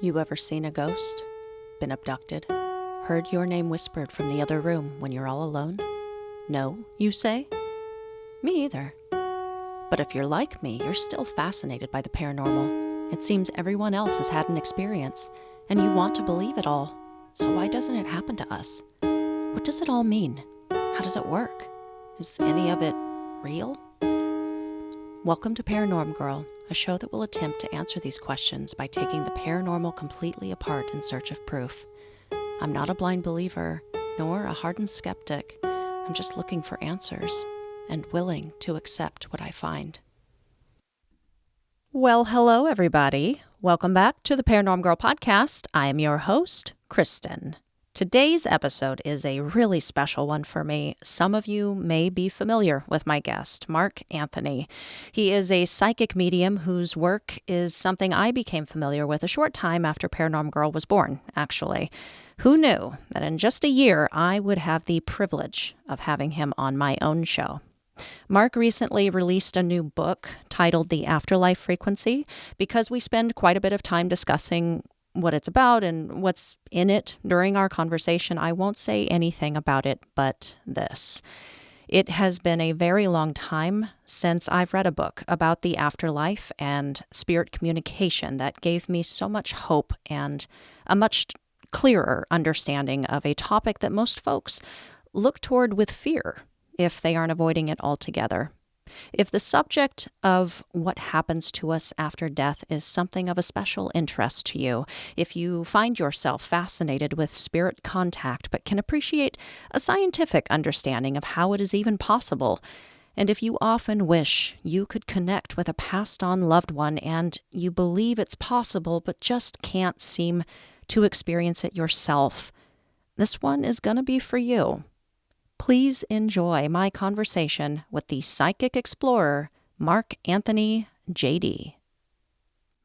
You ever seen a ghost? Been abducted? Heard your name whispered from the other room when you're all alone? No, you say? Me either. But if you're like me, you're still fascinated by the paranormal. It seems everyone else has had an experience, and you want to believe it all. So why doesn't it happen to us? What does it all mean? How does it work? Is any of it real? Welcome to Paranorm Girl, a show that will attempt to answer these questions by taking the paranormal completely apart in search of proof. I'm not a blind believer, nor a hardened skeptic. I'm just looking for answers and willing to accept what I find. Well, hello, everybody. Welcome back to the Paranorm Girl podcast. I am your host, Kristen. Today's episode is a really special one for me. Some of you may be familiar with my guest, Mark Anthony. He is a psychic medium whose work is something I became familiar with a short time after Paranorm Girl was born, actually. Who knew that in just a year I would have the privilege of having him on my own show? Mark recently released a new book titled The Afterlife Frequency because we spend quite a bit of time discussing what it's about and what's in it during our conversation. I won't say anything about it but this. It has been a very long time since I've read a book about the afterlife and spirit communication that gave me so much hope and a much clearer understanding of a topic that most folks look toward with fear if they aren't avoiding it altogether. If the subject of what happens to us after death is something of a special interest to you, if you find yourself fascinated with spirit contact but can appreciate a scientific understanding of how it is even possible, and if you often wish you could connect with a passed-on loved one and you believe it's possible but just can't seem to experience it yourself, this one is going to be for you. Please enjoy my conversation with the psychic explorer, Mark Anthony, JD.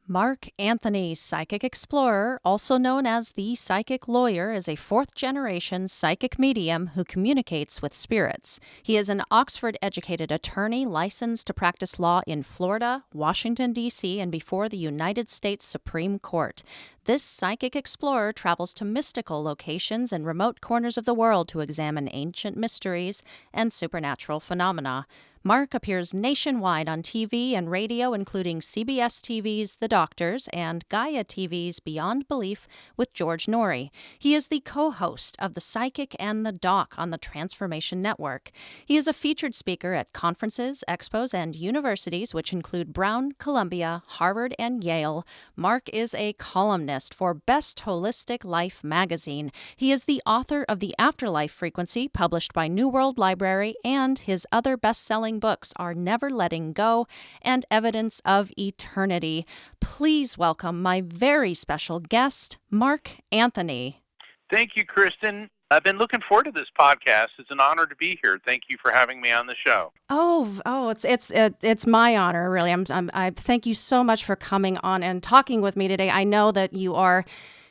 Mark Anthony, psychic explorer, also known as the psychic lawyer, is a fourth-generation psychic medium who communicates with spirits. He is an Oxford-educated attorney licensed to practice law in Florida, Washington, D.C., and before the United States Supreme Court. This psychic explorer travels to mystical locations and remote corners of the world to examine ancient mysteries and supernatural phenomena. Mark appears nationwide on TV and radio, including CBS TV's The Doctors and Gaia TV's Beyond Belief with George Norrie. He is the co-host of The Psychic and the Doc on the Transformation Network. He is a featured speaker at conferences, expos, and universities, which include Brown, Columbia, Harvard, and Yale. Mark is a columnist for Best Holistic Life magazine. He is the author of The Afterlife Frequency, published by New World Library, and his other best-selling books are Never Letting Go and Evidence of Eternity. Please welcome my very special guest, Mark Anthony. Thank you, Kristen. I've been looking forward to this podcast. It's an honor to be here. Thank you for having me on the show. It's my honor, really. I thank you so much for coming on and talking with me today. I know that you are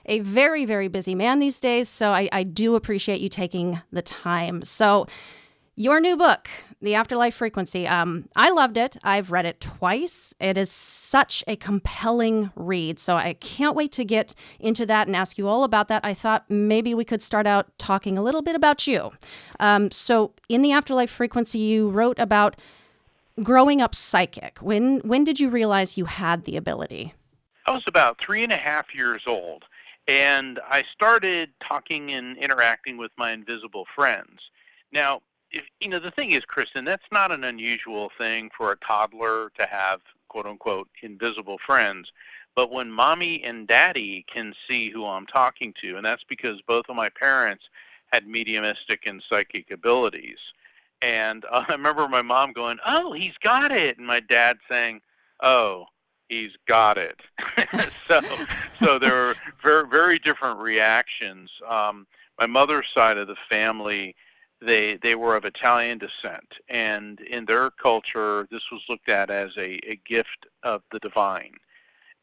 a very, very busy man these days, so I do appreciate you taking the time. So, your new book, The Afterlife Frequency, I loved it. I've read it twice. It is such a compelling read, so I can't wait to get into that and ask you all about that. I thought maybe we could start out talking a little bit about you. So in The Afterlife Frequency, you wrote about growing up psychic. When did you realize you had the ability? I was about 3.5 years old, and I started talking and interacting with my invisible friends. Now, the thing is, Kristen, that's not an unusual thing for a toddler to have, quote-unquote, invisible friends. But when mommy and daddy can see who I'm talking to, and that's because both of my parents had mediumistic and psychic abilities. And I remember my mom going, "Oh, he's got it," and my dad saying, "Oh, he's got it." so there were very, very different reactions. My mother's side of the family, they were of Italian descent, and in their culture, this was looked at as a gift of the divine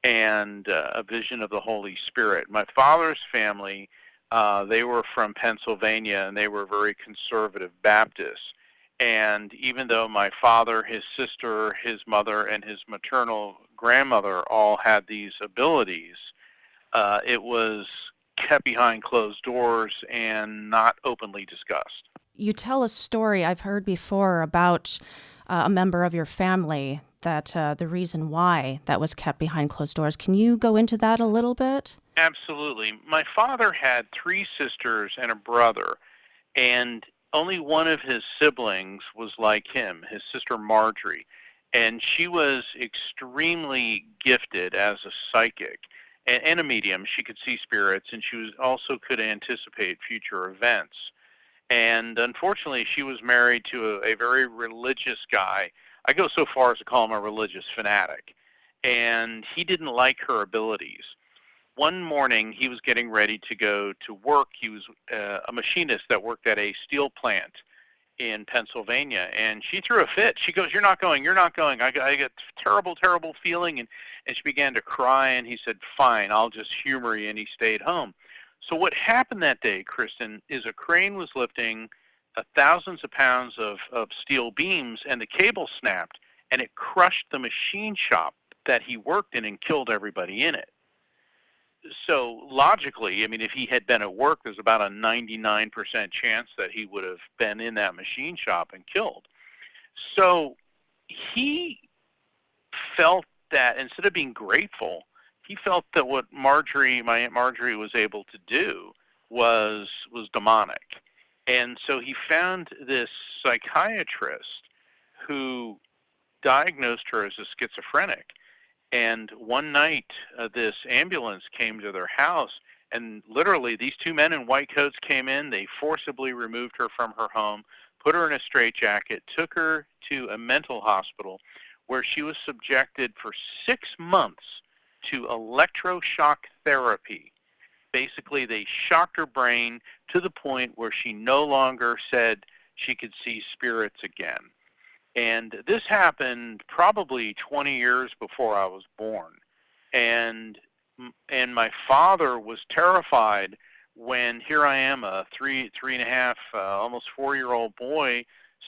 and a vision of the Holy Spirit. My father's family, they were from Pennsylvania, and they were very conservative Baptists. And even though my father, his sister, his mother, and his maternal grandmother all had these abilities, It was kept behind closed doors and not openly discussed. You tell a story I've heard before about a member of your family that the reason why that was kept behind closed doors. Can you go into that a little bit? Absolutely. My father had three sisters and a brother, and only one of his siblings was like him, his sister Marjorie. And she was extremely gifted as a psychic and a medium. She could see spirits, and she was also could anticipate future events. And unfortunately, she was married to a very religious guy. I go so far as to call him a religious fanatic. And he didn't like her abilities. One morning, he was getting ready to go to work. He was a machinist that worked at a steel plant in Pennsylvania, and she threw a fit. She goes, "You're not going. You're not going. I get terrible, terrible feeling." And she began to cry, and he said, "Fine, I'll just humor you," and he stayed home. So what happened that day, Kristen, is a crane was lifting thousands of pounds of steel beams, and the cable snapped, and it crushed the machine shop that he worked in and killed everybody in it. So logically, I mean, if he had been at work, there's about a 99% chance that he would have been in that machine shop and killed. So he felt that instead of being grateful, he felt that what Marjorie, my Aunt Marjorie, was able to do was demonic. And so he found this psychiatrist who diagnosed her as a schizophrenic. And one night, this ambulance came to their house, and literally these two men in white coats came in. They forcibly removed her from her home, put her in a straitjacket, took her to a mental hospital where she was subjected for 6 months to electroshock therapy. Basically, they shocked her brain to the point where she no longer said she could see spirits again. And this happened probably 20 years before I was born. And and my father was terrified when here I am, a three and a half, almost 4-year-old boy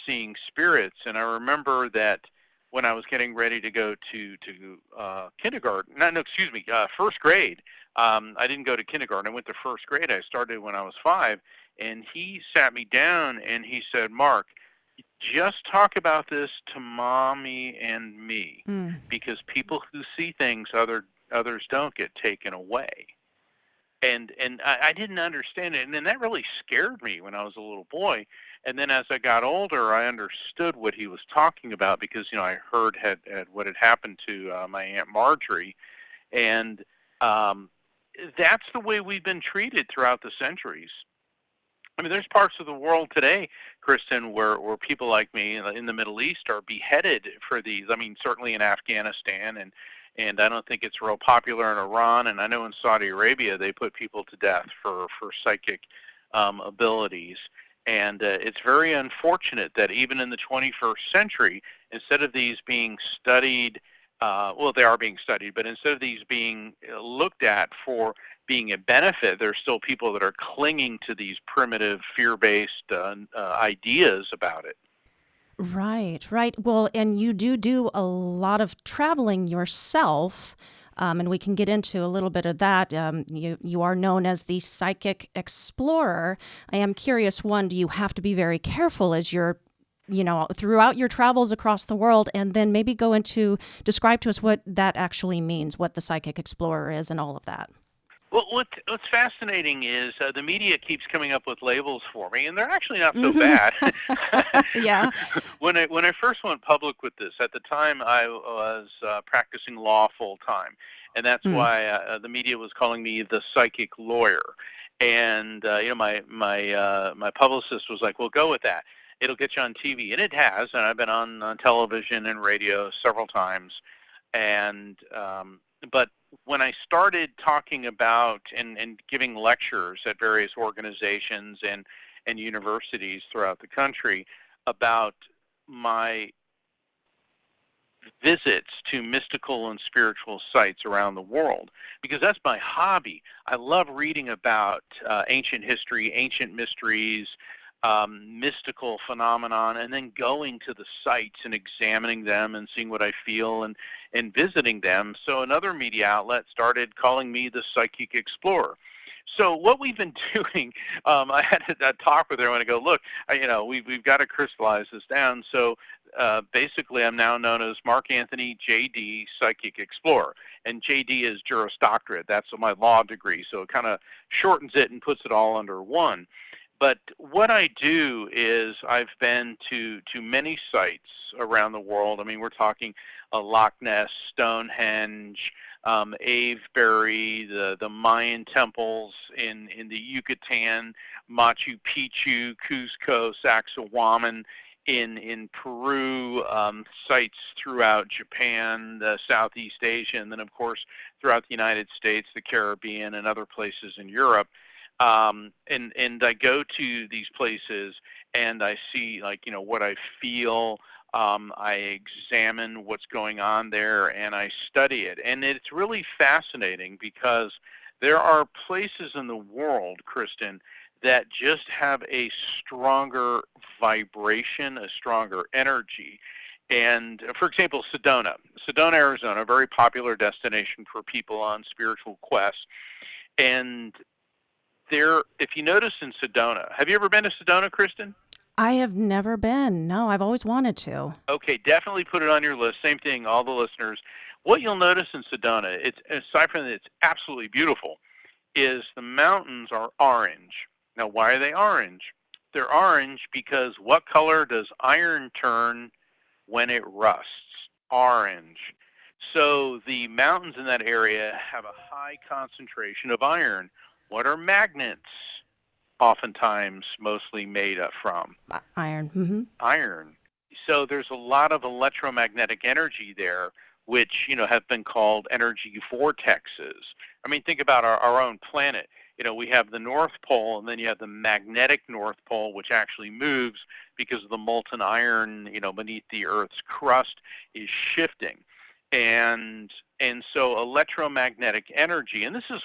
seeing spirits. And I remember that when I was getting ready to go to kindergarten, no, excuse me, first grade. I didn't go to kindergarten. I went to first grade. I started when I was 5. And he sat me down and he said, "Mark, just talk about this to mommy and me, because people who see things others don't get taken away." And I didn't understand it, and then that really scared me when I was a little boy. And then as I got older, I understood what he was talking about, because I heard had what had happened to my Aunt Marjorie, and that's the way we've been treated throughout the centuries. I mean, there's parts of the world today, Kristen, where people like me in the Middle East are beheaded for these. I mean, certainly in Afghanistan, and I don't think it's real popular in Iran, and I know in Saudi Arabia they put people to death for psychic abilities. And it's very unfortunate that even in the 21st century, instead of these being studied, well, they are being studied, but instead of these being looked at for being a benefit, there's still people that are clinging to these primitive, fear-based ideas about it. Right, right. Well, and you do a lot of traveling yourself, and we can get into a little bit of that. You are known as the psychic explorer. I am curious, one, do you have to be very careful as you're throughout your travels across the world, and then maybe describe to us what that actually means, what the psychic explorer is and all of that? Well, what's fascinating is the media keeps coming up with labels for me, and they're actually not so Hmm. bad. Yeah. When I first went public with this, at the time I was practicing law full time, and that's Mm. why the media was calling me the psychic lawyer. And my publicist was like, "Well, go with that. It'll get you on TV," and it has. And I've been on television and radio several times, and but when I started talking about and giving lectures at various organizations and universities throughout the country about my visits to mystical and spiritual sites around the world, because that's my hobby. I love reading about ancient history, ancient mysteries, mystical phenomenon, and then going to the sites and examining them and seeing what I feel and visiting them. So another media outlet started calling me the Psychic Explorer. So what we've been doing, I had a talk with her and I go, look, we've got to crystallize this down. So basically, I'm now known as Mark Anthony J.D. Psychic Explorer, and J.D. is Juris Doctorate. That's my law degree, so it kind of shortens it and puts it all under one. But what I do is I've been to many sites around the world. I mean, we're talking Loch Ness, Stonehenge, Avebury, the Mayan temples in the Yucatan, Machu Picchu, Cusco, Sacsayhuaman, in Peru, sites throughout Japan, Southeast Asia, and then of course throughout the United States, the Caribbean, and other places in Europe. And I go to these places and I see, like, what I feel. I examine what's going on there and I study it. And it's really fascinating because there are places in the world, Kristen, that just have a stronger vibration, a stronger energy. And for example, Sedona, Arizona, a very popular destination for people on spiritual quests. And there, if you notice in Sedona, have you ever been to Sedona, Kristen? I have never been. No, I've always wanted to. Okay, definitely put it on your list. Same thing, all the listeners. What you'll notice in Sedona, it's aside from that it's absolutely beautiful, is the mountains are orange. Now, why are they orange? They're orange because what color does iron turn when it rusts? Orange. So the mountains in that area have a high concentration of iron. What are magnets oftentimes mostly made up from? Iron. Mm-hmm. Iron. So there's a lot of electromagnetic energy there, which, have been called energy vortexes. I mean, think about our own planet. We have the North Pole, and then you have the magnetic North Pole, which actually moves because of the molten iron, beneath the Earth's crust is shifting. And so electromagnetic energy, and this is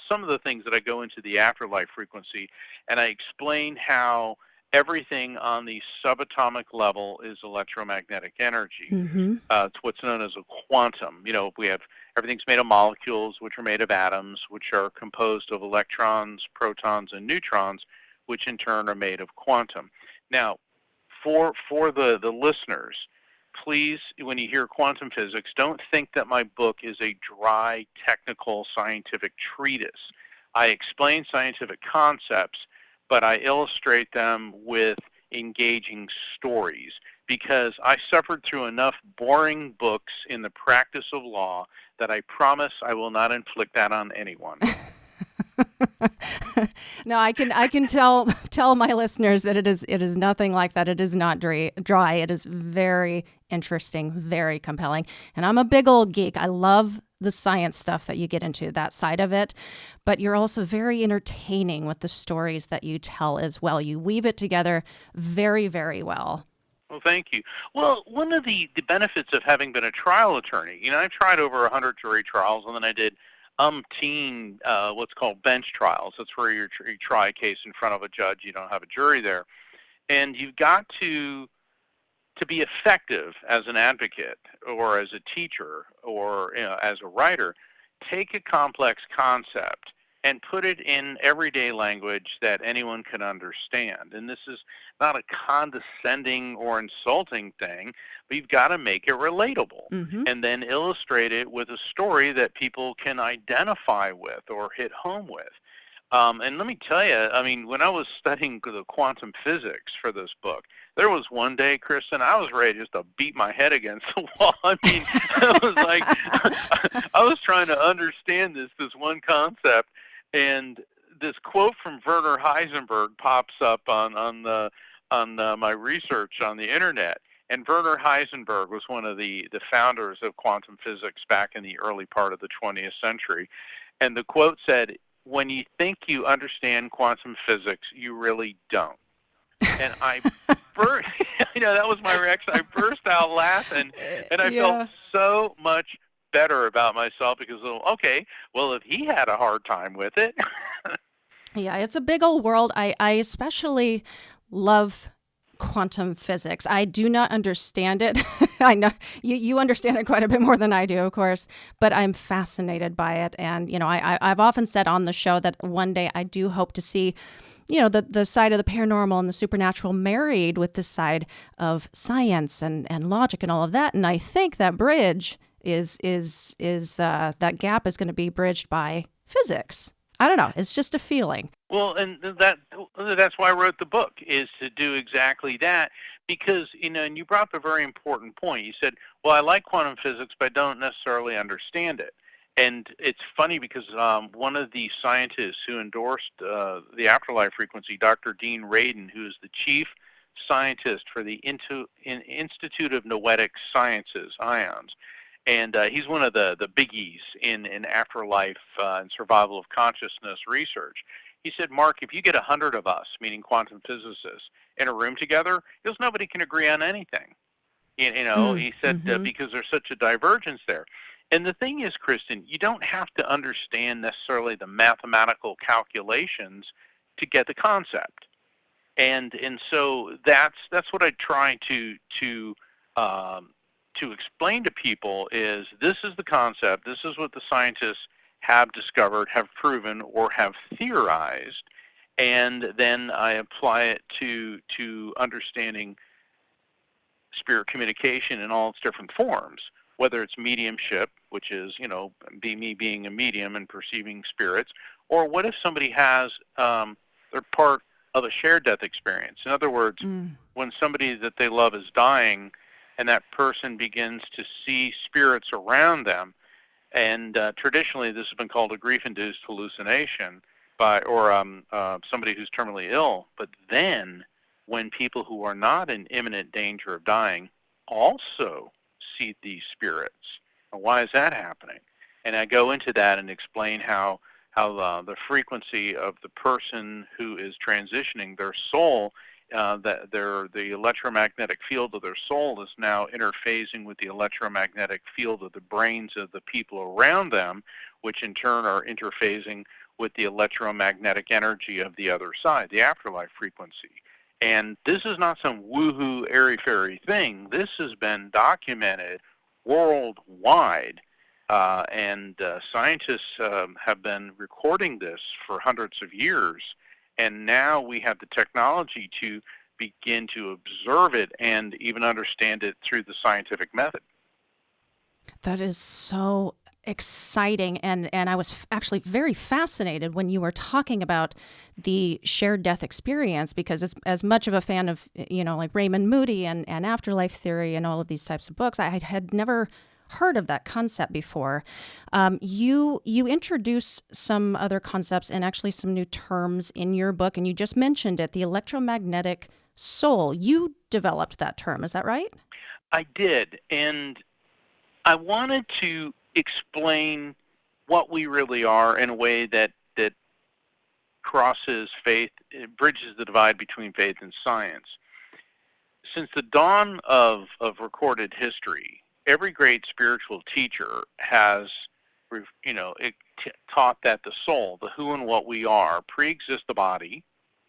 some of the things that I go into the Afterlife Frequency, and I explain how everything on the subatomic level is electromagnetic energy. Mm-hmm. It's what's known as a quantum. We have everything's made of molecules, which are made of atoms, which are composed of electrons, protons, and neutrons, which in turn are made of quantum. Now, for the listeners, please, when you hear quantum physics, don't think that my book is a dry, technical, scientific treatise. I explain scientific concepts, but I illustrate them with engaging stories because I suffered through enough boring books in the practice of law that I promise I will not inflict that on anyone. No, I can tell my listeners that it is nothing like that. It is not dry. It is very interesting, very compelling. And I'm a big old geek. I love the science stuff that you get into, that side of it. But you're also very entertaining with the stories that you tell as well. You weave it together very, very well. Well, thank you. Well, one of the benefits of having been a trial attorney, I've tried over 100 jury trials, and then I did umpteen what's called bench trials. That's where you try a case in front of a judge. You don't have a jury there. And you've got to be effective as an advocate or as a teacher or as a writer, take a complex concept and put it in everyday language that anyone can understand. And this is not a condescending or insulting thing, but you've got to make it relatable. Mm-hmm. And then illustrate it with a story that people can identify with or hit home with. And let me tell you, when I was studying the quantum physics for this book, there was one day, Kristen, I was ready just to beat my head against the wall. I was like, I was trying to understand this one concept, and this quote from Werner Heisenberg pops up on my research on the internet. And Werner Heisenberg was one of the founders of quantum physics back in the early part of the 20th century. And the quote said, "When you think you understand quantum physics, you really don't." And I burst, that was my reaction. I burst out laughing, and I felt so much better about myself because, okay, well, if he had a hard time with it. Yeah, it's a big old world. I especially love quantum physics. I do not understand it. I know you understand it quite a bit more than I do, of course, but I'm fascinated by it. And, I've often said on the show that one day I do hope to see, the side of the paranormal and the supernatural married with the side of science and logic and all of that. And I think that bridge that gap is going to be bridged by physics. I don't know. It's just a feeling. Well, and that's why I wrote the book, is to do exactly that, because, and you brought up a very important point. You said, well, I like quantum physics, but I don't necessarily understand it. And it's funny because one of the scientists who endorsed the Afterlife Frequency, Dr. Dean Radin, who is the chief scientist for the Institute of Noetic Sciences, IONS, and he's one of the biggies in afterlife and survival of consciousness research. He said, Mark, if you get 100 of us, meaning quantum physicists, in a room together, because nobody can agree on anything. He said, because there's such a divergence there. And the thing is, Kristen, you don't have to understand necessarily the mathematical calculations to get the concept. And so that's what I try to explain to people is this is the concept, this is what the scientists have discovered, have proven, or have theorized, and then I apply it to understanding spirit communication in all its different forms, whether it's mediumship, which is, me being a medium and perceiving spirits, or what if somebody has, they're part of a shared death experience. In other words, when somebody that they love is dying, and that person begins to see spirits around them. And traditionally, this has been called a grief-induced hallucination or somebody who's terminally ill. But then, when people who are not in imminent danger of dying also see these spirits, now, why is that happening? And I go into that and explain how the frequency of the person who is transitioning, their soul, the electromagnetic field of their soul is now interfacing with the electromagnetic field of the brains of the people around them, which in turn are interfacing with the electromagnetic energy of the other side, the afterlife frequency. And this is not some woohoo, airy-fairy thing. This has been documented worldwide, and scientists have been recording this for hundreds of years. And now we have the technology to begin to observe it and even understand it through the scientific method. That is so exciting. And I was actually very fascinated when you were talking about the shared death experience, because as much of a fan of, like Raymond Moody and afterlife theory and all of these types of books, I had never heard of that concept before. You introduce some other concepts and actually some new terms in your book, and you just mentioned it, the electromagnetic soul. You developed that term, is that right? I did, and I wanted to explain what we really are in a way that crosses faith, it bridges the divide between faith and science. Since the dawn of recorded history, every great spiritual teacher has, taught that the soul, the who and what we are, pre-exists the body,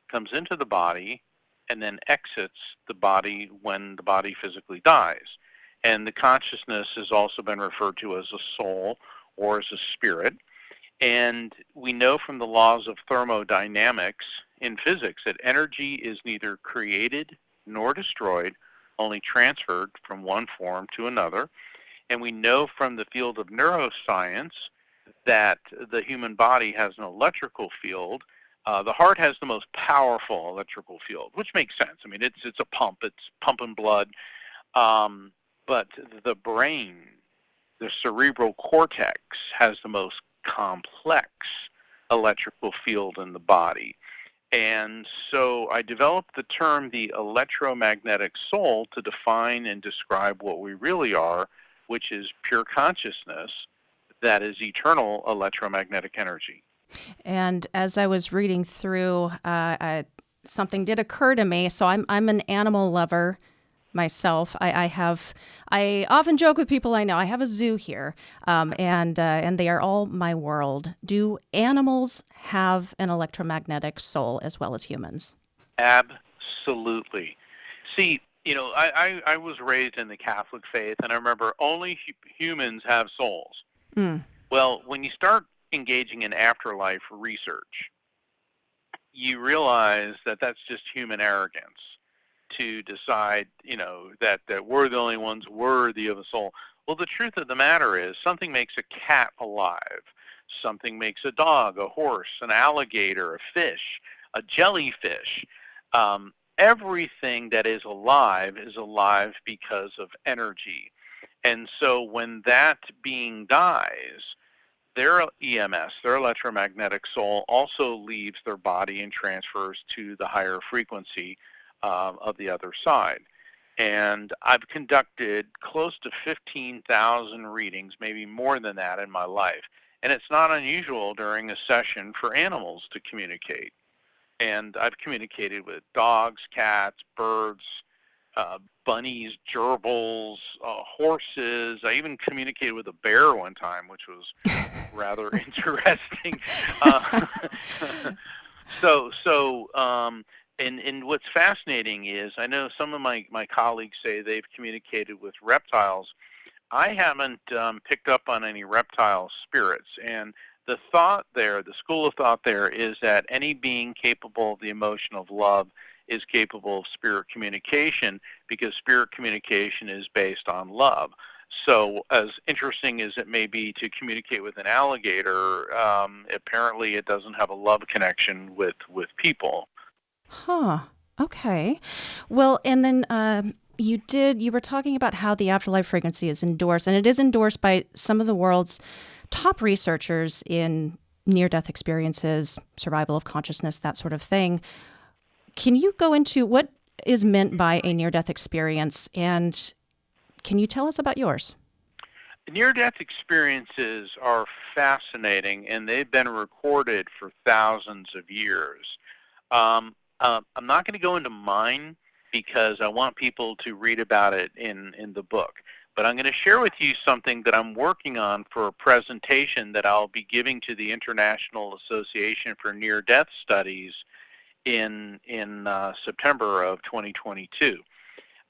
comes into the body, and then exits the body when the body physically dies. And the consciousness has also been referred to as a soul or as a spirit. And we know from the laws of thermodynamics in physics that energy is neither created nor destroyed, only transferred from one form to another. And we know from the field of neuroscience that the human body has an electrical field. The heart has the most powerful electrical field, which makes sense. I mean, it's a pump. It's pumping blood. But the brain, the cerebral cortex, has the most complex electrical field in the body. And so I developed the term the electromagnetic soul to define and describe what we really are, which is pure consciousness that is eternal electromagnetic energy. And as I was reading through, something did occur to me. So I'm an animal lover myself. I often joke with people I know. I have a zoo here, and they are all my world. Do animals have an electromagnetic soul as well as humans? Absolutely. See, I was raised in the Catholic faith, and I remember only humans have souls. Mm. Well, when you start engaging in afterlife research, you realize that that's just human arrogance to decide, that we're the only ones worthy of a soul. Well, the truth of the matter is something makes a cat alive. Something makes a dog, a horse, an alligator, a fish, a jellyfish. Everything that is alive because of energy. And so when that being dies, their EMS, their electromagnetic soul, also leaves their body and transfers to the higher frequency of the other side. And I've conducted close to 15,000 readings, maybe more than that in my life. And it's not unusual during a session for animals to communicate. And I've communicated with dogs, cats, birds, bunnies, gerbils, horses. I even communicated with a bear one time, which was rather interesting. Uh, and what's fascinating is I know some of my colleagues say they've communicated with reptiles. I haven't picked up on any reptile spirits, and the thought there, the school of thought there, is that any being capable of the emotion of love is capable of spirit communication because spirit communication is based on love. So as interesting as it may be to communicate with an alligator, apparently it doesn't have a love connection with people. Huh. Okay. Well, and then you were talking about how the afterlife frequency is endorsed, and it is endorsed by some of the world's top researchers in near-death experiences, survival of consciousness, that sort of thing. Can you go into what is meant by a near-death experience, and can you tell us about yours? Near-death experiences are fascinating, and they've been recorded for thousands of years. I'm not going to go into mine because I want people to read about it in the book. But I'm going to share with you something that I'm working on for a presentation that I'll be giving to the International Association for Near-Death Studies in September of 2022.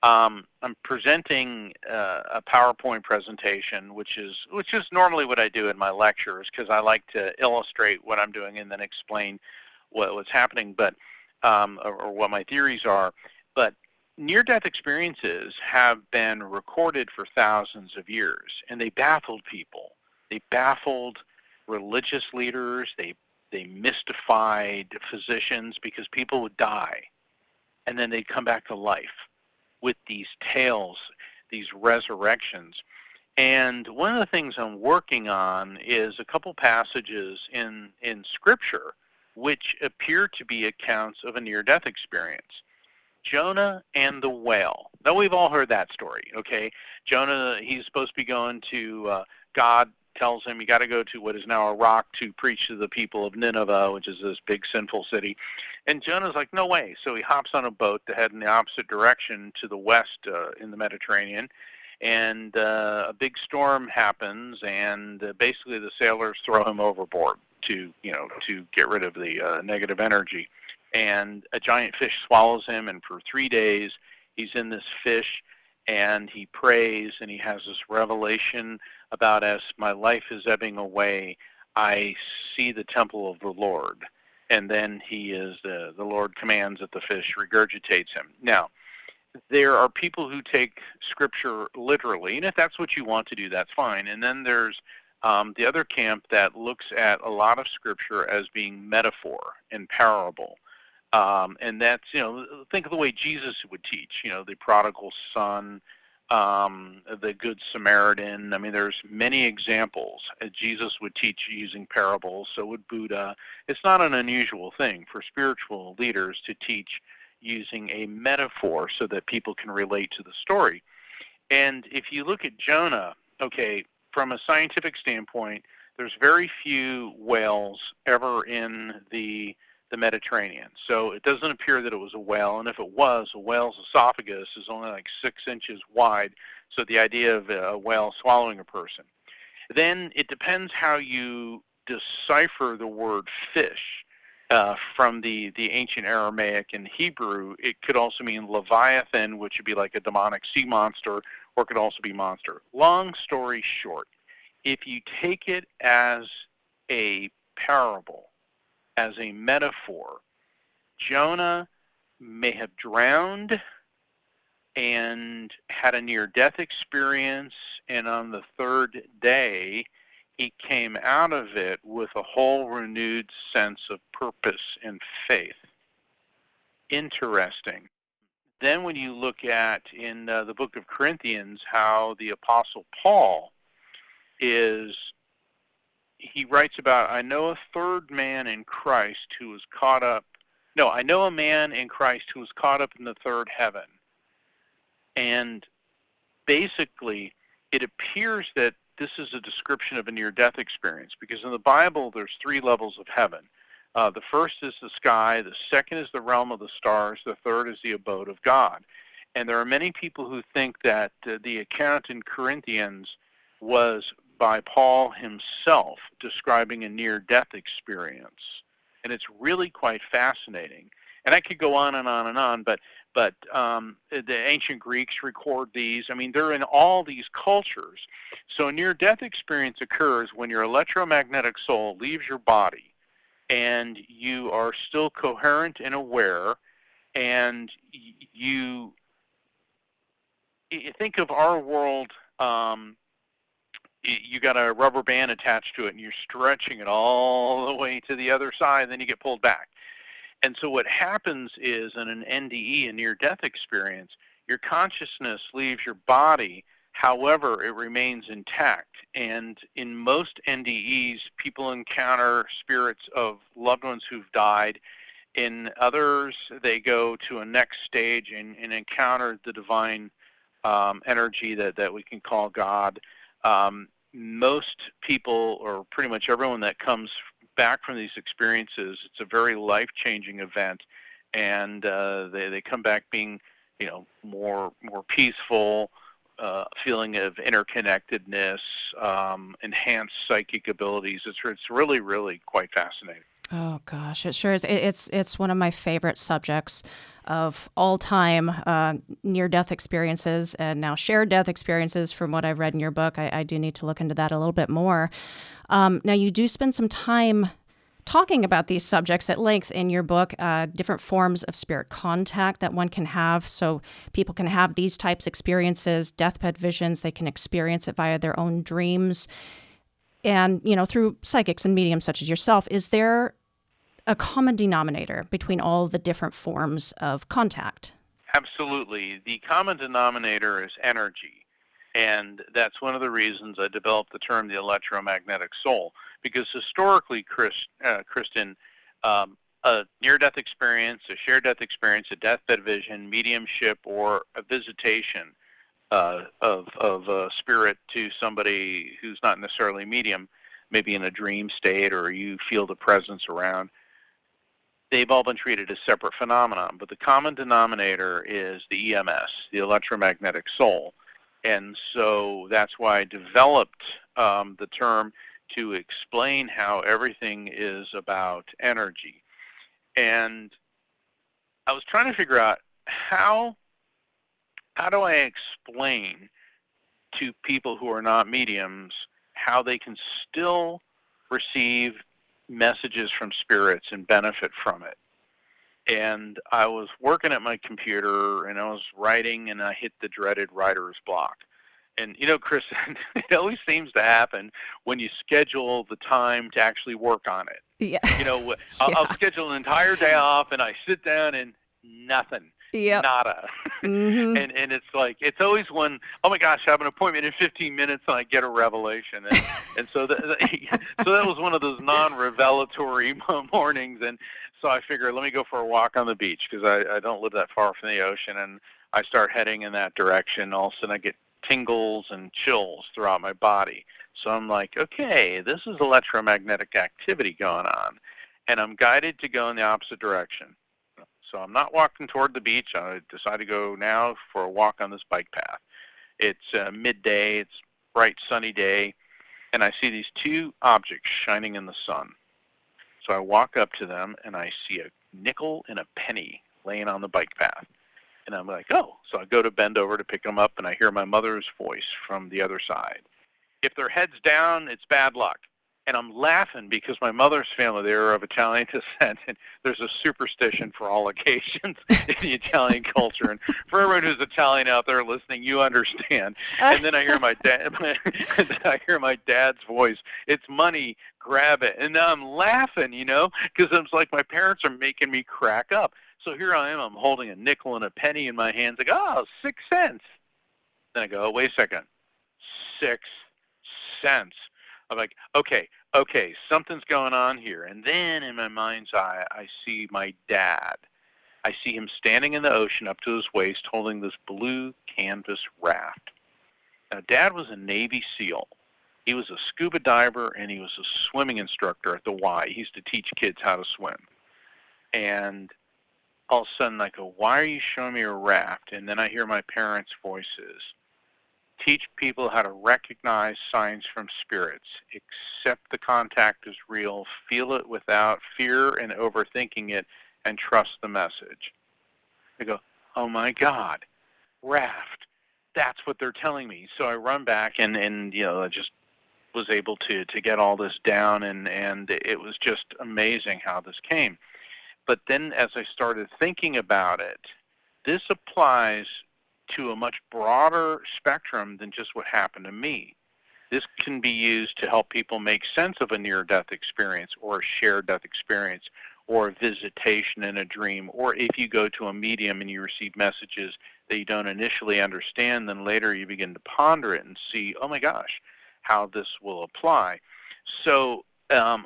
I'm presenting a PowerPoint presentation, which is normally what I do in my lectures because I like to illustrate what I'm doing and then explain what's happening, but or what my theories are. But near-death experiences have been recorded for thousands of years, and they baffled people. They baffled religious leaders. They mystified physicians because people would die, and then they'd come back to life with these tales, these resurrections. And one of the things I'm working on is a couple passages in Scripture which appear to be accounts of a near-death experience. Jonah and the whale. Now, we've all heard that story, okay? Jonah, he's supposed to be going to, God tells him you got to go to what is now a rock to preach to the people of Nineveh, which is this big sinful city. And Jonah's like, no way. So he hops on a boat to head in the opposite direction to the west in the Mediterranean. And a big storm happens, and basically the sailors throw him overboard to get rid of the negative energy. And a giant fish swallows him, and for 3 days he's in this fish, and he prays, and he has this revelation about, as my life is ebbing away, I see the temple of the Lord. And then the Lord commands that the fish regurgitates him. Now, there are people who take Scripture literally, and if that's what you want to do, that's fine. And then there's the other camp that looks at a lot of Scripture as being metaphor and parable. And that's, think of the way Jesus would teach, the prodigal son, the good Samaritan. I mean, there's many examples. Jesus would teach using parables, so would Buddha. It's not an unusual thing for spiritual leaders to teach using a metaphor so that people can relate to the story. And if you look at Jonah, okay, from a scientific standpoint, there's very few whales ever in the Mediterranean. So it doesn't appear that it was a whale, and if it was, a whale's esophagus is only like 6 inches wide, so the idea of a whale swallowing a person. Then it depends how you decipher the word fish. from the ancient Aramaic and Hebrew. It could also mean Leviathan, which would be like a demonic sea monster, or it could also be monster. Long story short, if you take it as a parable, as a metaphor, Jonah may have drowned and had a near-death experience, and on the third day, he came out of it with a whole renewed sense of purpose and faith. Interesting. Then when you look at in the book of Corinthians how the Apostle Paul he writes about, I know a third man in Christ who was caught up, no, I know a man in Christ who was caught up in the third heaven. And basically, it appears that this is a description of a near-death experience, because in the Bible, there's 3 levels of heaven. The first is the sky, the second is the realm of the stars, the third is the abode of God. And there are many people who think that the account in Corinthians was by Paul himself describing a near-death experience. And it's really quite fascinating. And I could go on and on and on, but the ancient Greeks record these. I mean, they're in all these cultures. So a near-death experience occurs when your electromagnetic soul leaves your body and you are still coherent and aware, and you think of our world, you got a rubber band attached to it and you're stretching it all the way to the other side, and then you get pulled back. And so what happens is in an NDE, a near-death experience, your consciousness leaves your body. However, it remains intact. And in most NDEs, people encounter spirits of loved ones who've died. In others, they go to a next stage and encounter the divine energy that we can call God. Most people, or pretty much everyone that comes back from these experiences, it's a very life-changing event, and they come back being, more peaceful, feeling of interconnectedness, enhanced psychic abilities. It's really, really quite fascinating. Oh gosh, it sure is. It's one of my favorite subjects of all time, near-death experiences and now shared-death experiences. From what I've read in your book, I do need to look into that a little bit more. Now, you do spend some time talking about these subjects at length in your book, different forms of spirit contact that one can have. So people can have these types of experiences, deathbed visions. They can experience it via their own dreams. And, through psychics and mediums such as yourself, is there a common denominator between all the different forms of contact? Absolutely. The common denominator is energy. And that's one of the reasons I developed the term the electromagnetic soul. Because historically, Kristen, a near-death experience, a shared-death experience, a deathbed vision, mediumship, or a visitation of a spirit to somebody who's not necessarily medium, maybe in a dream state, or you feel the presence around, they've all been treated as separate phenomenon. But the common denominator is the EMS, the electromagnetic soul. And so that's why I developed the term to explain how everything is about energy. And I was trying to figure out how do I explain to people who are not mediums how they can still receive messages from spirits and benefit from it. And I was working at my computer and I was writing, and I hit the dreaded writer's block. And, Chris, it always seems to happen when you schedule the time to actually work on it. Yeah. I'll schedule an entire day off, and I sit down and nothing. Yep. Nada. Mm-hmm. And it's like, it's always when, oh my gosh, I have an appointment in 15 minutes and I get a revelation. And so that was one of those non-revelatory mornings. And so I figured, let me go for a walk on the beach, because I don't live that far from the ocean. And I start heading in that direction. All of a sudden I get tingles and chills throughout my body. So I'm like, okay, this is electromagnetic activity going on. And I'm guided to go in the opposite direction. So I'm not walking toward the beach. I decide to go now for a walk on this bike path. It's midday. It's bright, sunny day. And I see these 2 objects shining in the sun. So I walk up to them, and I see a nickel and a penny laying on the bike path. And I'm like, oh. So I go to bend over to pick them up, and I hear my mother's voice from the other side. If their head's down, it's bad luck. And I'm laughing because my mother's family, they were of Italian descent, and there's a superstition for all occasions in the Italian culture. And for everyone who's Italian out there listening, you understand. And then I hear my dad, I hear my dad's voice. It's money, grab it. And now I'm laughing, because it's like my parents are making me crack up. So here I am, I'm holding a nickel and a penny in my hands, like, oh, 6 cents. Then I go, oh, wait a second, 6 cents. I'm like, okay, something's going on here. And then in my mind's eye, I see my dad. I see him standing in the ocean up to his waist holding this blue canvas raft. Now, Dad was a Navy SEAL. He was a scuba diver, and he was a swimming instructor at the Y. He used to teach kids how to swim. And all of a sudden, I go, why are you showing me a raft? And then I hear my parents' voices. Teach people how to recognize signs from spirits, accept the contact is real, feel it without fear and overthinking it, and trust the message. I go, oh my God, raft. That's what they're telling me. So I run back and I just was able to get all this down, and it was just amazing how this came. But then as I started thinking about it, this applies to a much broader spectrum than just what happened to me. This can be used to help people make sense of a near-death experience or a shared death experience or a visitation in a dream, or if you go to a medium and you receive messages that you don't initially understand, then later you begin to ponder it and see, oh my gosh, how this will apply. So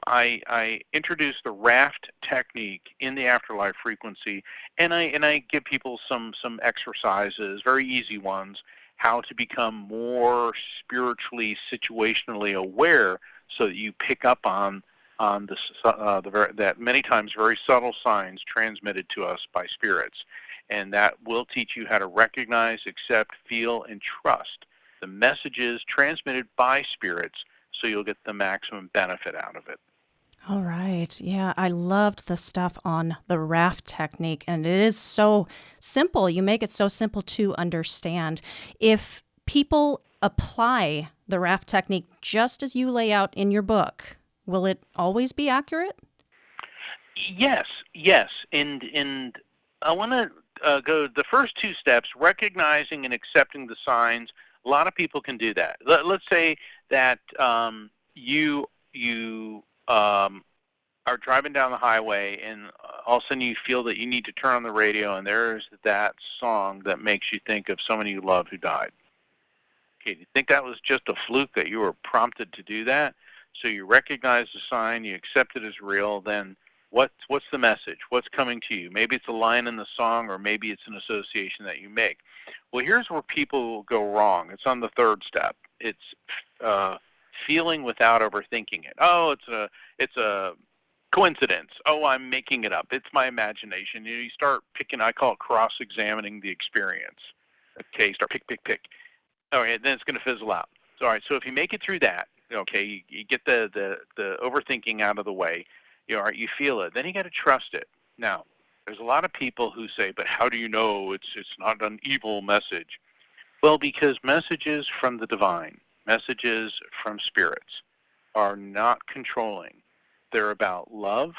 I introduced the raft technique in the Afterlife Frequency, and I give people some exercises, very easy ones, how to become more spiritually, situationally aware, so that you pick up on that many times very subtle signs transmitted to us by spirits, and that will teach you how to recognize, accept, feel, and trust the messages transmitted by spirits, so you'll get the maximum benefit out of it. All right. Yeah, I loved the stuff on the raft technique, and it is so simple. You make it so simple to understand. If people apply the raft technique just as you lay out in your book, will it always be accurate? Yes. And I want to go the first two steps, recognizing and accepting the signs. A lot of people can do that. Let's say that you are driving down the highway, and all of a sudden you feel that you need to turn on the radio, and there's that song that makes you think of someone you love who died. Okay, do you think that was just a fluke that you were prompted to do that? So you recognize the sign, you accept it as real, then what's the message? What's coming to you? Maybe it's a line in the song, or maybe it's an association that you make. Well, here's where people go wrong. It's on the third step. It's feeling without overthinking it. Oh, it's a coincidence. Oh, I'm making it up. It's my imagination. You start picking. I call it cross-examining the experience. Okay, you start pick. All right, then it's going to fizzle out. All right, so if you make it through that, okay, you get the overthinking out of the way. All right, you feel it. Then you got to trust it. Now, there's a lot of people who say, but how do you know it's not an evil message? Well, because messages from the divine, messages from spirits, are not controlling. They're about love,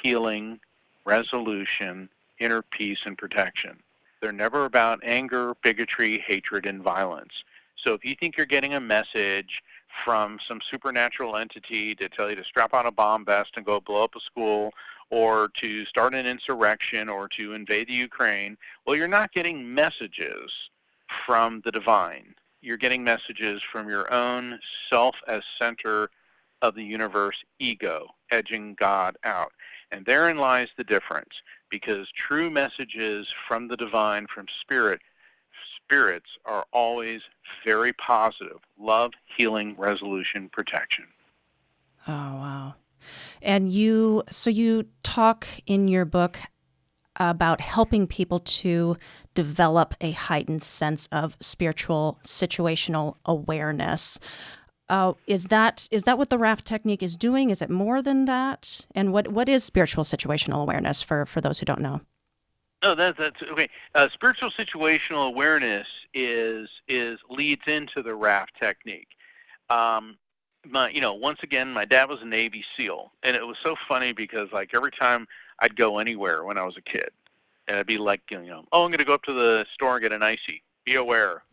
healing, resolution, inner peace, and protection. They're never about anger, bigotry, hatred, and violence. So if you think you're getting a message from some supernatural entity to tell you to strap on a bomb vest and go blow up a school, or to start an insurrection, or to invade the Ukraine, well, you're not getting messages from the divine. You're getting messages from your own self as center of the universe ego, edging God out. And therein lies the difference, because true messages from the divine, from spirits are always very positive. Love, healing, resolution, protection. Oh, wow. And you talk in your book about helping people to develop a heightened sense of spiritual situational awareness. Is that what the raft technique is doing? Is it more than that? And what is spiritual situational awareness for those who don't know? No, that's okay. Spiritual situational awareness is leads into the raft technique. Um, once again, my dad was a Navy SEAL, and it was so funny because like every time I'd go anywhere when I was a kid, and I'd be like, oh, I'm going to go up to the store and get an icy. Be aware,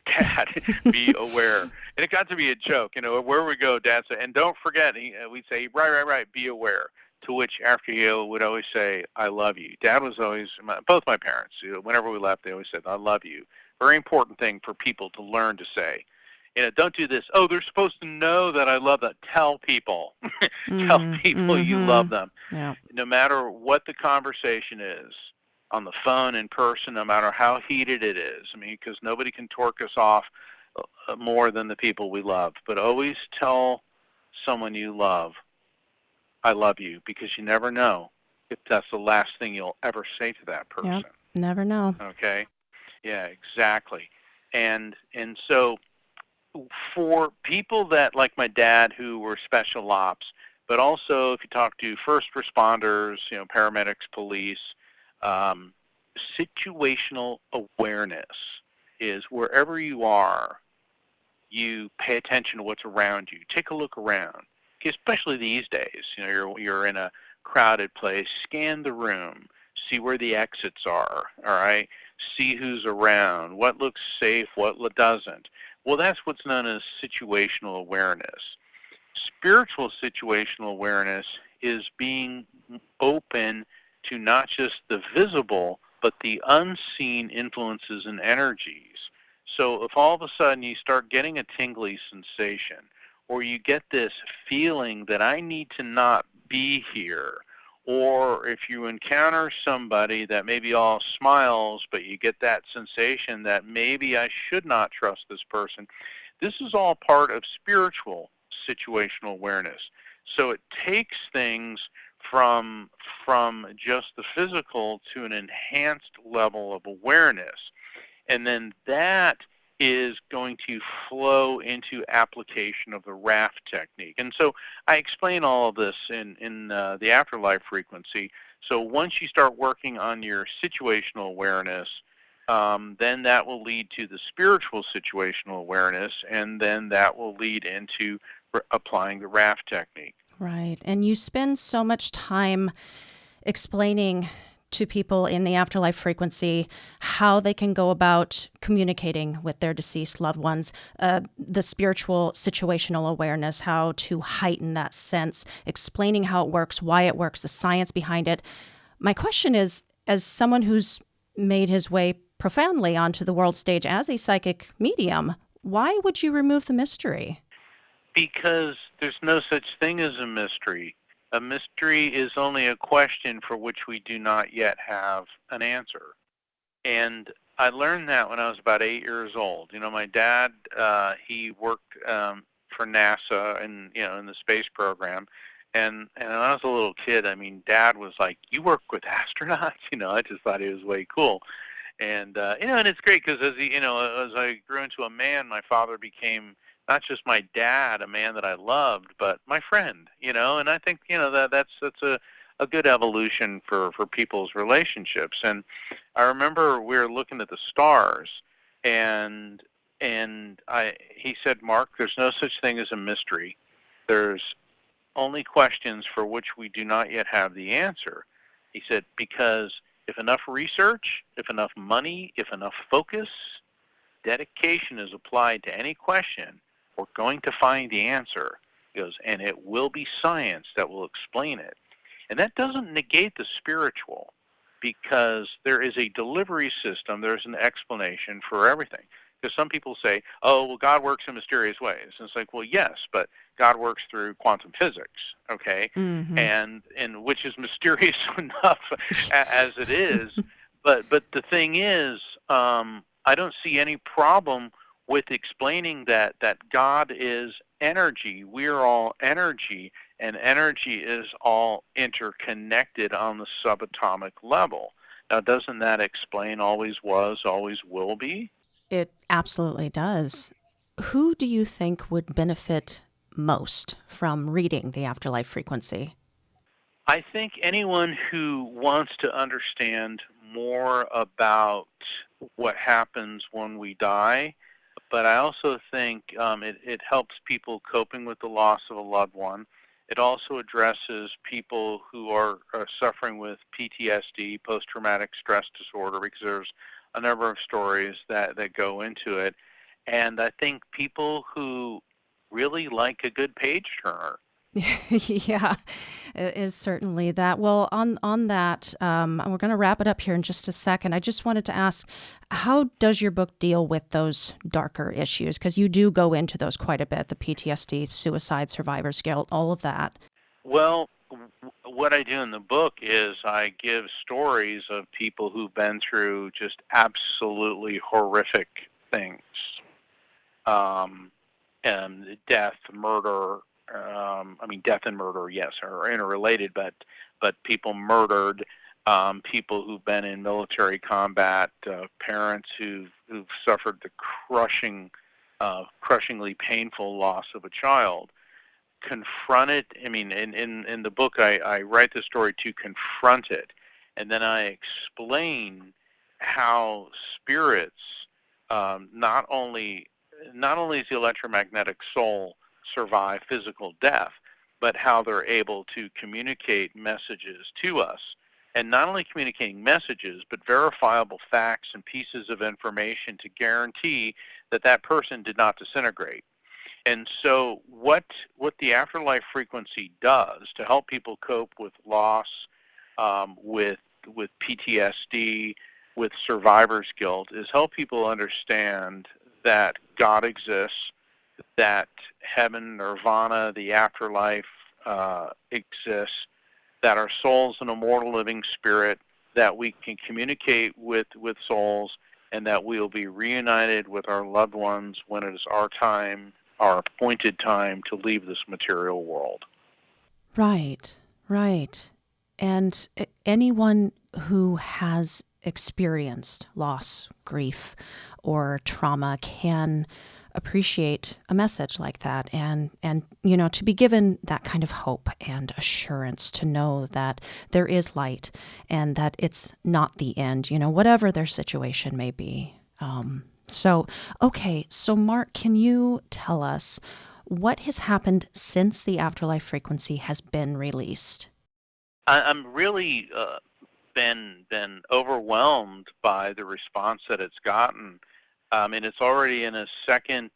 Dad. Be aware. And it got to be a joke. Where we go, Dad said, and don't forget. We'd say, right. Be aware. To which after you would always say, I love you. Dad was always, both my parents, whenever we left, they always said, I love you. Very important thing for people to learn to say. Don't do this. Oh, they're supposed to know that I love them. Tell people. Tell people you love them. Yeah. No matter what the conversation is, on the phone, in person, no matter how heated it is. Because nobody can torque us off more than the people we love. But always tell someone you love, I love you, because you never know if that's the last thing you'll ever say to that person. Yep. Never know. Okay? Yeah, exactly. And so for people that, like my dad, who were special ops, but also if you talk to first responders, paramedics, police, situational awareness is wherever you are, you pay attention to what's around you. Take a look around, especially these days. You're in a crowded place. Scan the room. See where the exits are. All right. See who's around. What looks safe. What doesn't. Well, that's what's known as situational awareness. Spiritual situational awareness is being open to not just the visible, but the unseen influences and energies. So if all of a sudden you start getting a tingly sensation, or you get this feeling that I need to not be here, or if you encounter somebody that maybe all smiles, but you get that sensation that maybe I should not trust this person, this is all part of spiritual situational awareness. So it takes things from just the physical to an enhanced level of awareness. And then that is going to flow into application of the raft technique. And so I explain all of this in the Afterlife Frequency. So once you start working on your situational awareness, then that will lead to the spiritual situational awareness, and then that will lead into applying the raft technique. Right. And you spend so much time explaining to people in the Afterlife Frequency how they can go about communicating with their deceased loved ones, the spiritual situational awareness, how to heighten that sense, explaining how it works, why it works, the science behind it. My question is, as someone who's made his way profoundly onto the world stage as a psychic medium, why would you remove the mystery? Because there's no such thing as a mystery. A mystery is only a question for which we do not yet have an answer. And I learned that when I was about 8 years old. My dad, he worked for NASA and in the space program. And when I was a little kid, Dad was like, "You work with astronauts?" I just thought he was way cool. And and it's great because as as I grew into a man, my father became not just my dad, a man that I loved, but my friend. And I think that's a good evolution for people's relationships. And I remember we were looking at the stars, and he said, "Mark, there's no such thing as a mystery. There's only questions for which we do not yet have the answer." He said, because if enough research, if enough money, if enough focus, dedication is applied to any question, we're going to find the answer. He goes, and it will be science that will explain it. And that doesn't negate the spiritual, because there is a delivery system, there's an explanation for everything. Because some people say, oh, well, God works in mysterious ways. And it's like, well, yes, but God works through quantum physics, okay? Mm-hmm. And which is mysterious enough as it is. But the thing is, I don't see any problem with explaining that God is energy. We're all energy, and energy is all interconnected on the subatomic level. Now, doesn't that explain always was, always will be? It absolutely does. Who do you think would benefit most from reading The Afterlife Frequency? I think anyone who wants to understand more about what happens when we die, but I also think it helps people coping with the loss of a loved one. It also addresses people who are suffering with PTSD, post-traumatic stress disorder, because there's a number of stories that go into it. And I think people who really like a good page turner. Yeah, it is certainly that. Well, on that, we're going to wrap it up here in just a second. I just wanted to ask, how does your book deal with those darker issues? Because you do go into those quite a bit, the PTSD, suicide, survivor's guilt, all of that. Well, what I do in the book is I give stories of people who've been through just absolutely horrific things. Um, and death, murder, death and murder, yes, are interrelated, but people murdered, people who've been in military combat, parents who've suffered the crushingly painful loss of a child. Confront it. I mean, in the book, I write the story to confront it, and then I explain how spirits not only does the electromagnetic soul survive physical death, but how they're able to communicate messages to us. And not only communicating messages, but verifiable facts and pieces of information to guarantee that that person did not disintegrate. And so what the afterlife frequency does to help people cope with loss, with PTSD, with survivor's guilt, is help people understand that God exists, that heaven, nirvana, the afterlife exists, that our soul's an immortal living spirit, that we can communicate with souls, and that we will be reunited with our loved ones when it is our time, our appointed time to leave this material world. Right, right. And anyone who has experienced loss, grief, or trauma can appreciate a message like that, and to be given that kind of hope and assurance to know that there is light and that it's not the end, whatever their situation may be. So Mark, can you tell us what has happened since the Afterlife Frequency has been released? I'm really been overwhelmed by the response that it's gotten. And it's already in a second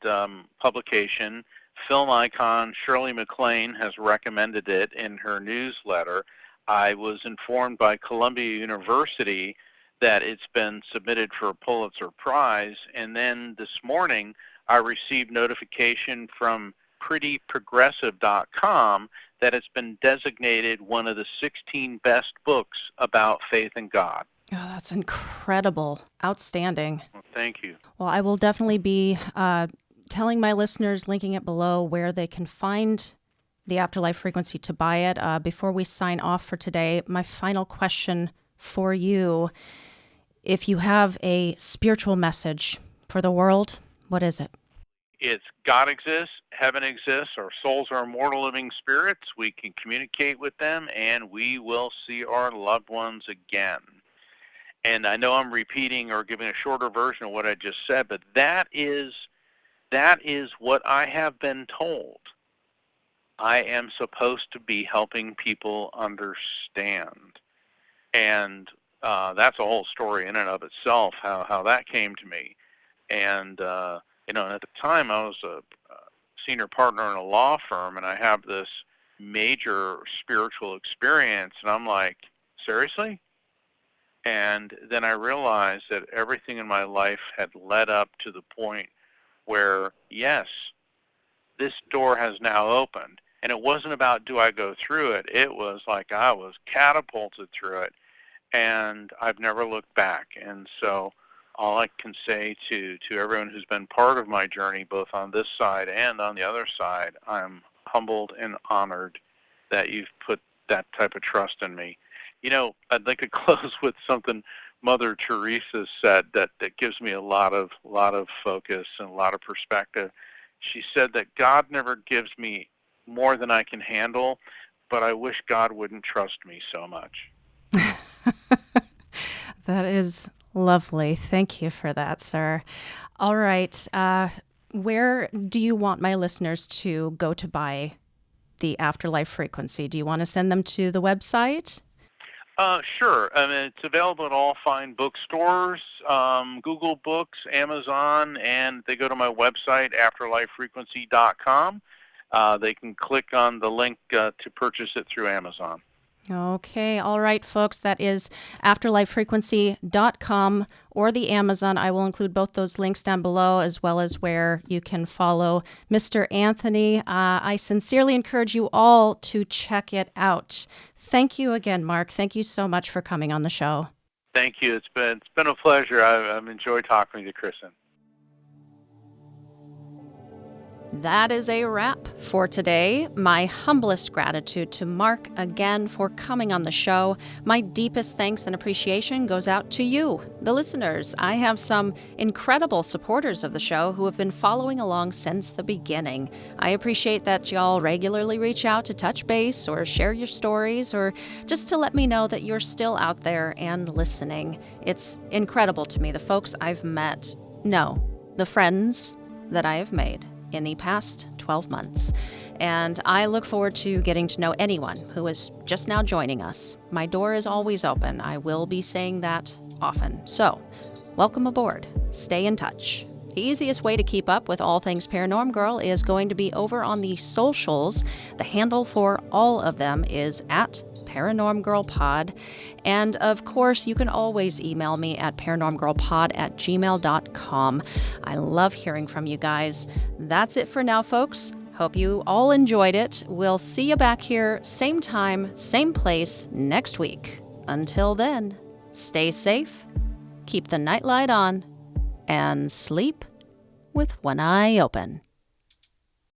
publication. Film icon Shirley MacLaine has recommended it in her newsletter. I was informed by Columbia University that it's been submitted for a Pulitzer Prize, and then this morning I received notification from prettyprogressive.com that it's been designated one of the 16 best books about faith in God. Oh, that's incredible. Outstanding. Well, thank you. Well, I will definitely be telling my listeners, linking it below, where they can find the Afterlife Frequency to buy it. Before we sign off for today, my final question for you: if you have a spiritual message for the world, what is it? It's God exists, heaven exists, our souls are immortal living spirits. We can communicate with them, and we will see our loved ones again. And I know I'm repeating or giving a shorter version of what I just said, but that is what I have been told. I am supposed to be helping people understand. And that's a whole story in and of itself, how that came to me. And, and at the time I was a senior partner in a law firm, and I have this major spiritual experience, and I'm like, seriously? And then I realized that everything in my life had led up to the point where, yes, this door has now opened. And it wasn't about do I go through it. It was like I was catapulted through it, and I've never looked back. And so all I can say to everyone who's been part of my journey, both on this side and on the other side, I'm humbled and honored that you've put that type of trust in me. I'd like to close with something Mother Teresa said that gives me a lot of focus and a lot of perspective. She said that God never gives me more than I can handle, but I wish God wouldn't trust me so much. That is lovely. Thank you for that, sir. All right. Where do you want my listeners to go to buy the Afterlife Frequency? Do you want to send them to the website? Sure. I mean, it's available at all fine bookstores, Google Books, Amazon, and they go to my website, afterlifefrequency.com. They can click on the link to purchase it through Amazon. Okay. All right, folks. That is afterlifefrequency.com or the Amazon. I will include both those links down below, as well as where you can follow Mr. Anthony. I sincerely encourage you all to check it out. Thank you again, Mark. Thank you so much for coming on the show. Thank you. It's been a pleasure. I've enjoyed talking to Kristen. That is a wrap for today. My humblest gratitude to Mark again for coming on the show. My deepest thanks and appreciation goes out to you, the listeners. I have some incredible supporters of the show who have been following along since the beginning. I appreciate that y'all regularly reach out to touch base or share your stories or just to let me know that you're still out there and listening. It's incredible to me, the folks I've met. No, the friends that I have made in the past 12 months. And I look forward to getting to know anyone who is just now joining us. My door is always open. I will be saying that often. So, welcome aboard. Stay in touch. The easiest way to keep up with all things Paranorm Girl is going to be over on the socials. The handle for all of them is at Paranorm Girl Pod. And of course, you can always email me at paranormgirlpod@gmail.com. I love hearing from you guys. That's it for now, folks. Hope you all enjoyed it. We'll see you back here, same time, same place, next week. Until then, stay safe, keep the nightlight on, and sleep with one eye open.